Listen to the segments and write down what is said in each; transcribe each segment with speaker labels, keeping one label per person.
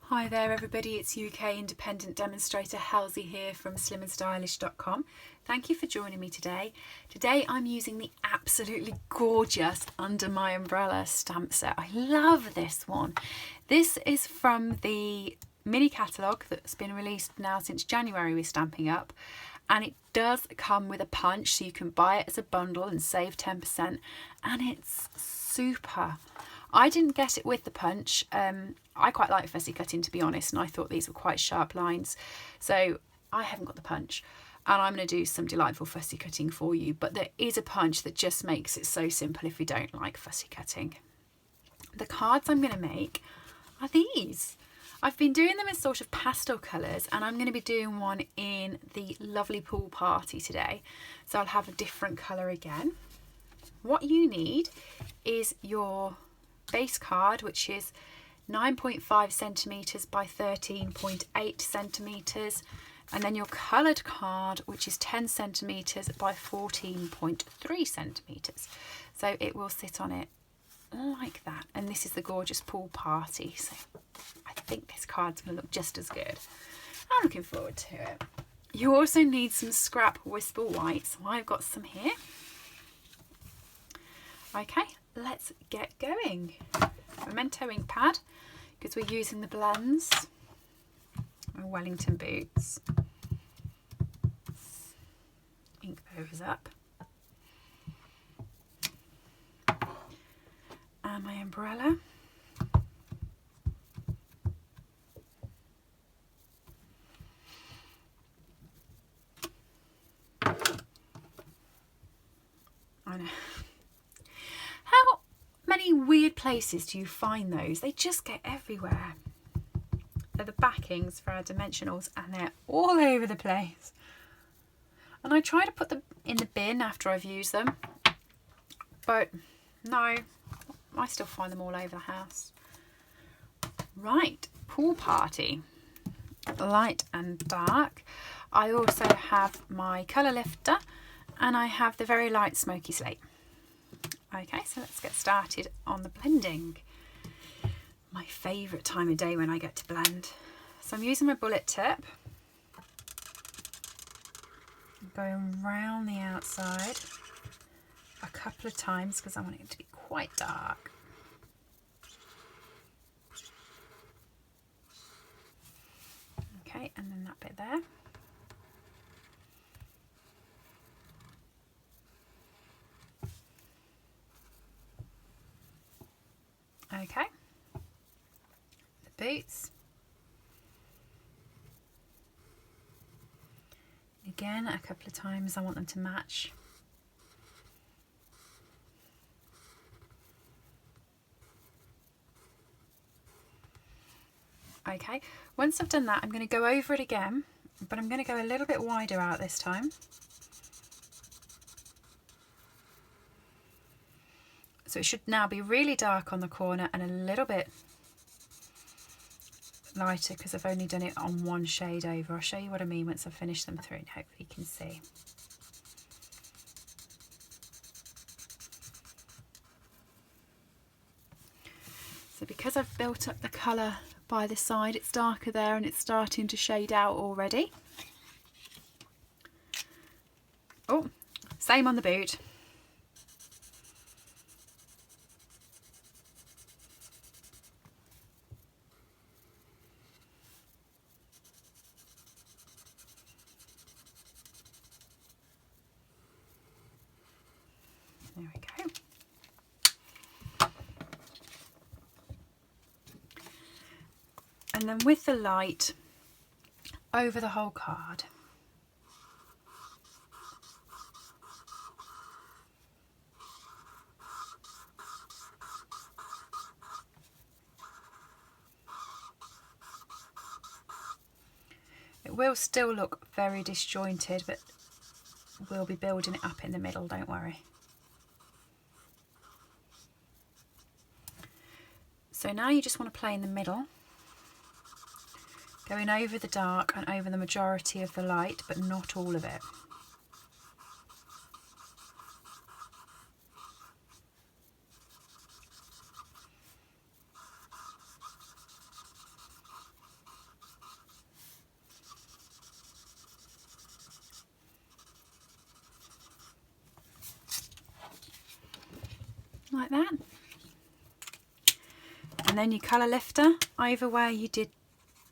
Speaker 1: Hi there everybody, it's UK independent demonstrator Halsey here from slimandstylish.com. Thank you for joining me today. Today I'm using the absolutely gorgeous Under My Umbrella stamp set. I love this one. This is from the mini catalogue that's been released now since January with Stamping Up, and it does come with a punch, so you can buy it as a bundle and save 10%, and it's super. I didn't get it with the punch. I quite like fussy cutting, to be honest, and I thought these were quite sharp lines, so I haven't got the punch, and I'm going to do some delightful fussy cutting for you, but there is a punch that just makes it so simple if you don't like fussy cutting. The cards I'm going to make are these. I've been doing them in sort of pastel colours, and I'm going to be doing one in the lovely pool party today, so I'll have a different colour again. What you need is your base card, which is 9.5 centimetres by 13.8 centimetres, and then your coloured card, which is 10 centimetres by 14.3 centimetres. So it will sit on it like that, and this is the gorgeous pool party, so I think this card's going to look just as good. I'm looking forward to it. You also need some scrap Whisper White, so I've got some here. Okay, let's get going. Memento ink pad, because we're using the blends. My Wellington boots. Ink those up. And my umbrella. I know. How many weird places do you find those? They just get everywhere. They're the backings for our dimensionals, and they're all over the place. And I try to put them in the bin after I've used them, but no, I still find them all over the house. Right, pool party, light and dark. I also have my colour lifter, and I have the very light smoky slate. Okay, so let's get started on the blending. My favourite time of day when I get to blend. So I'm using my bullet tip, going round the outside a couple of times because I want it to be quite dark. Okay, and then that bit there. Okay, the boots. Again, a couple of times, I want them to match. Okay, once I've done that, I'm going to go over it again, but I'm going to go a little bit wider out this time. So it should now be really dark on the corner and a little bit lighter because I've only done it on one shade over. I'll show you what I mean once I've finished them through and hopefully you can see. So because I've built up the colour by the side, it's darker there and it's starting to shade out already. Oh, same on the boot. There we go. And then with the light over the whole card. It will still look very disjointed, but we'll be building it up in the middle, don't worry. So now you just want to play in the middle, going over the dark and over the majority of the light, but not all of it. like that. And then your colour lifter over where you did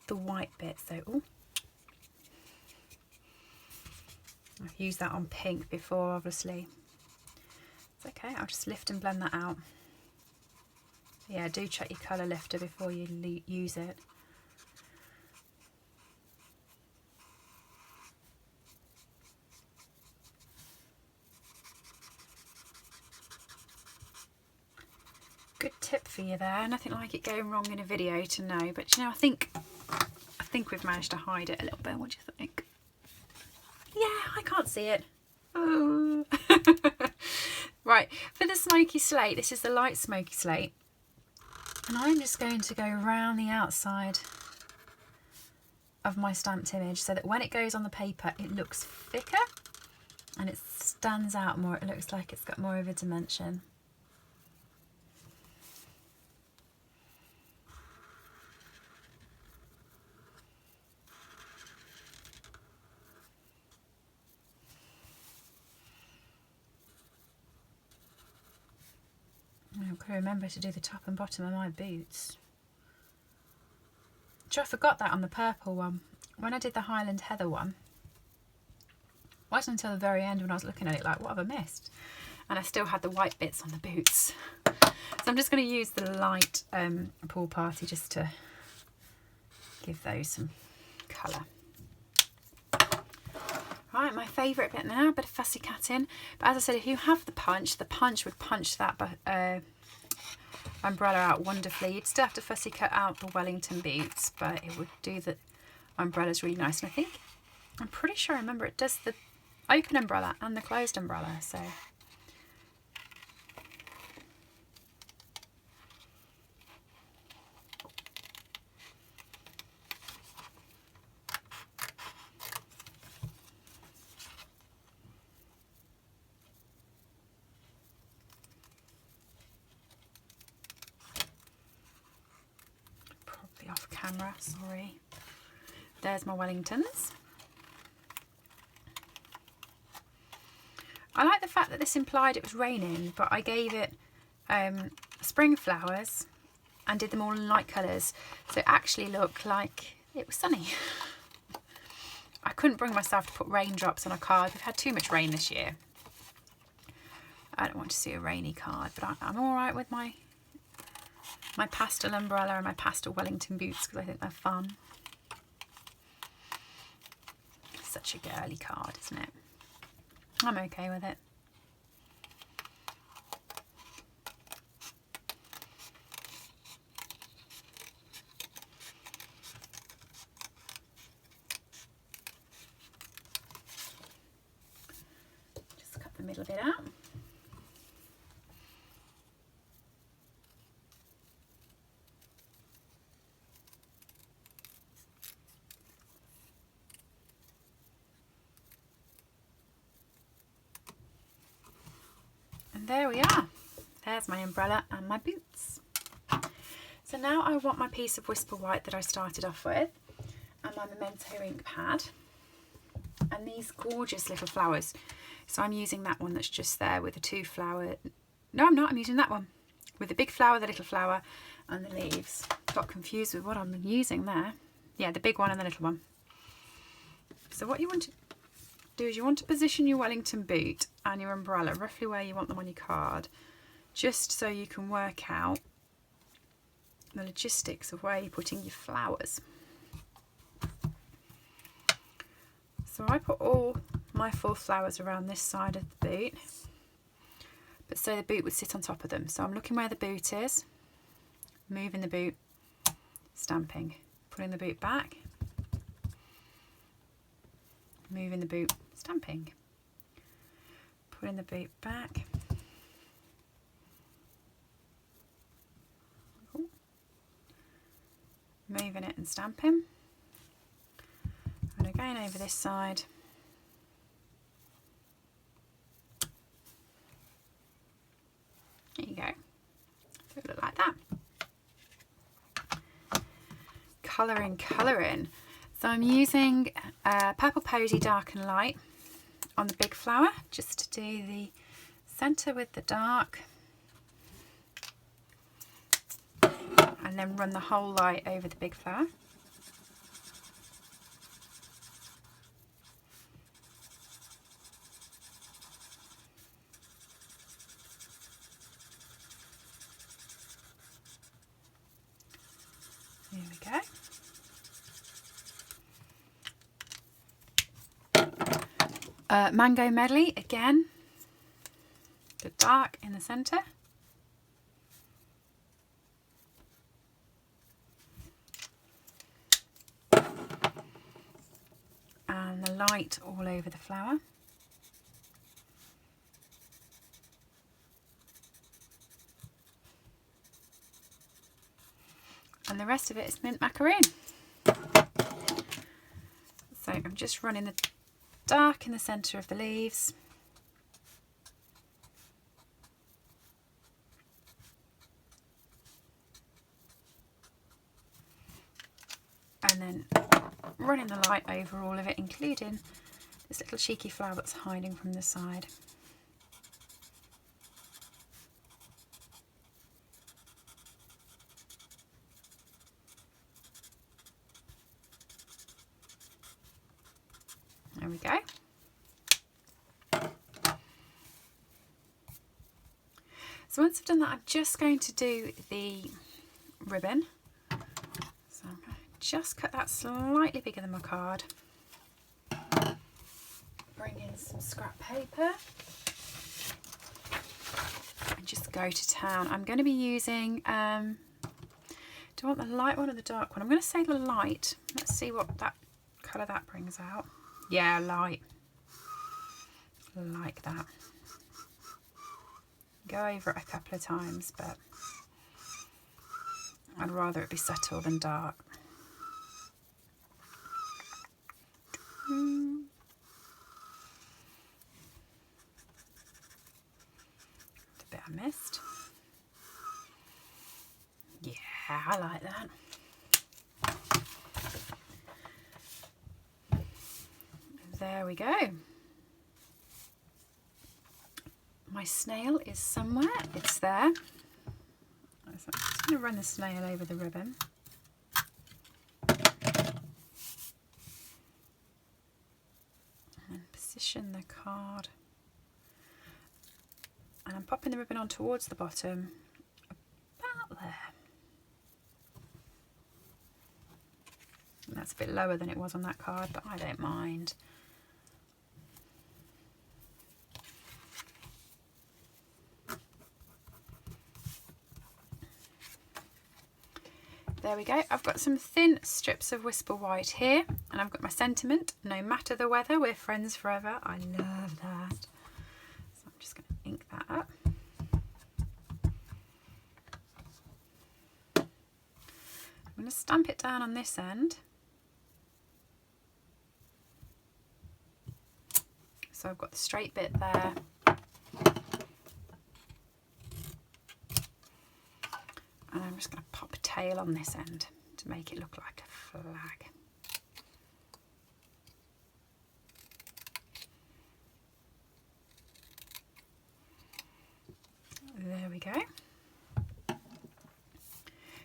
Speaker 1: the white bit. So, ooh. I've used that on pink before, obviously. It's okay, I'll just lift and blend that out. Yeah, do check your colour lifter before you use it. Good tip for you there. Nothing like it going wrong in a video to know. But you know, I think we've managed to hide it a little bit. What do you think? Yeah, I can't see it. Oh. Right, for the smoky slate, this is the light smoky slate. And I'm just going to go around the outside of my stamped image so that when it goes on the paper, it looks thicker and it stands out more. It looks like it's got more of a dimension. I've got to remember to do the top and bottom of my boots. I forgot that on the purple one. When I did the Highland Heather one, it wasn't until the very end when I was looking at it like, what have I missed? And I still had the white bits on the boots. So I'm just going to use the light Pool Party just to give those some colour. Right, my favourite bit now, a bit of fussy cutting. But as I said, if you have the punch would punch that umbrella out wonderfully. You'd still have to fussy cut out the Wellington boots, but it would do the umbrellas really nice. And I'm pretty sure I remember it does the open umbrella and the closed umbrella, so. Off camera, sorry. There's my Wellingtons. I like the fact that this implied it was raining, but I gave it spring flowers and did them all in light colours, so it actually looked like it was sunny. I couldn't bring myself to put raindrops on a card. We've had too much rain this year. I don't want to see a rainy card, but I'm all right with my pastel umbrella and my pastel Wellington boots because I think they're fun. Such a girly card, isn't it? I'm okay with it. Just cut the middle bit out. There we are. There's my umbrella and my boots. So now I want my piece of Whisper White that I started off with and my Memento ink pad and these gorgeous little flowers. So I'm using that one that's just there with the two flower. No, I'm not. I'm using that one with the big flower, the little flower and the leaves. Got confused with what I'm using there. Yeah, the big one and the little one. So what you want to do is you want to position your Wellington boot and your umbrella roughly where you want them on your card, just so you can work out the logistics of where you're putting your flowers. So I put all my 4 flowers around this side of the boot, but so the boot would sit on top of them. So I'm looking where the boot is, moving the boot, stamping, putting the boot back, moving the boot, stamping, putting the boot back, moving it and stamping, and again over this side, there you go, so it look like that. Colouring. So I'm using Purple Posy Dark and Light on the big flower, just to do the centre with the dark. and then run the whole light over the big flower. There we go. Mango Medley again. The dark in the centre. And the light all over the flower. And the rest of it is mint macaroon. So I'm just running the dark in the centre of the leaves. And then running the light over all of it, including this little cheeky flower that's hiding from the side. There we go. So once I've done that, I'm just going to do the ribbon. So I'm going to just cut that slightly bigger than my card. Bring in some scrap paper and just go to town. I'm going to be using, do I want the light one or the dark one? I'm going to say the light. Let's see what that colour that brings out. Yeah, light. Like that. Go over it a couple of times, but I'd rather it be subtle than dark. A bit I missed. Yeah, I like that. There we go. My snail is somewhere. It's there. So I'm just going to run the snail over the ribbon. And position the card. And I'm popping the ribbon on towards the bottom, about there. And that's a bit lower than it was on that card, but I don't mind. There we go. I've got some thin strips of Whisper White here, and I've got my sentiment, no matter the weather, we're friends forever. I love that. So I'm just going to ink that up. I'm going to stamp it down on this end. So I've got the straight bit there. And I'm just going to pop a tail on this end to make it look like a flag. There we go.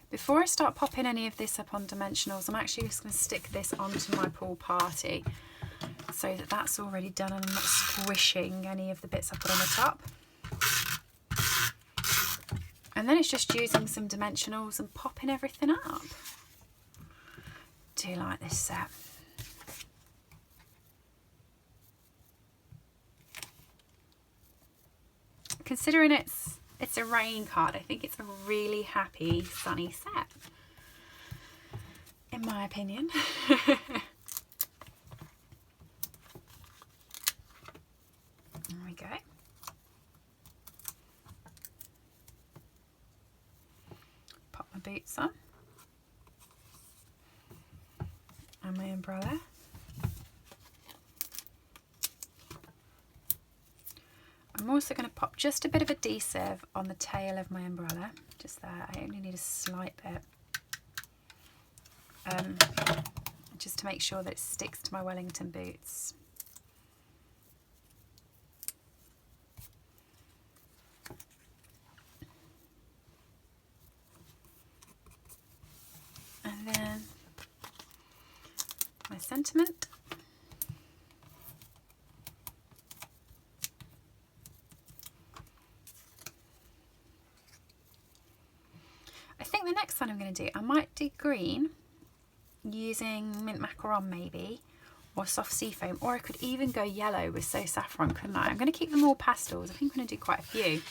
Speaker 1: Before I start popping any of this up on dimensionals, I'm actually just going to stick this onto my pool party so that that's already done and I'm not squishing any of the bits I put on the top. And then it's just using some dimensionals and popping everything up. Do like this set. Considering it's a rain card, I think it's a really happy sunny set, in my opinion. There we go. Pop my boots on and my umbrella. I'm also going to pop just a bit of adhesive on the tail of my umbrella, just there. I only need a slight bit, just to make sure that it sticks to my Wellington boots. And then my sentiment. I think the next one I'm going to do, I might do green using mint macaron maybe, or soft sea foam, or I could even go yellow with So Saffron, couldn't I? I'm going to keep them all pastels. I think I'm going to do quite a few.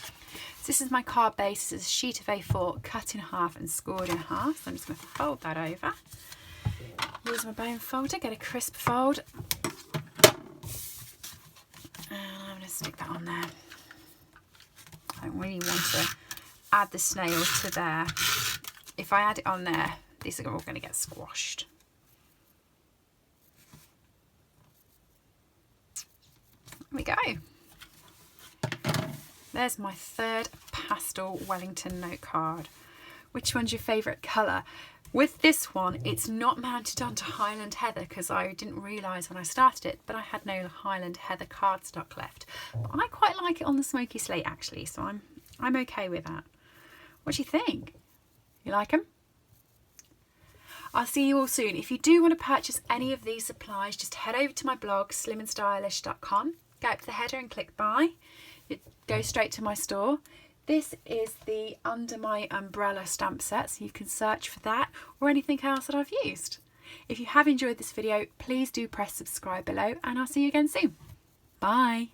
Speaker 1: So this is my card base. This is a sheet of A4 cut in half and scored in half. So I'm just going to fold that over. Use my bone folder, get a crisp fold. And I'm going to stick that on there. I don't really want to add the snails to there. If I add it on there, these are all going to get squashed. There we go. There's my third pastel Wellington note card. Which one's your favourite colour? With this one, it's not mounted onto Highland Heather because I didn't realise when I started it, but I had no Highland Heather cardstock left. But I quite like it on the smoky slate actually, so I'm okay with that. What do you think? You like them? I'll see you all soon. If you do want to purchase any of these supplies, just head over to my blog, slimandstylish.com. Go up to the header and click buy. You go straight to my store. This is the Under My Umbrella stamp set, so you can search for that or anything else that I've used. If you have enjoyed this video, please do press subscribe below and I'll see you again soon. Bye.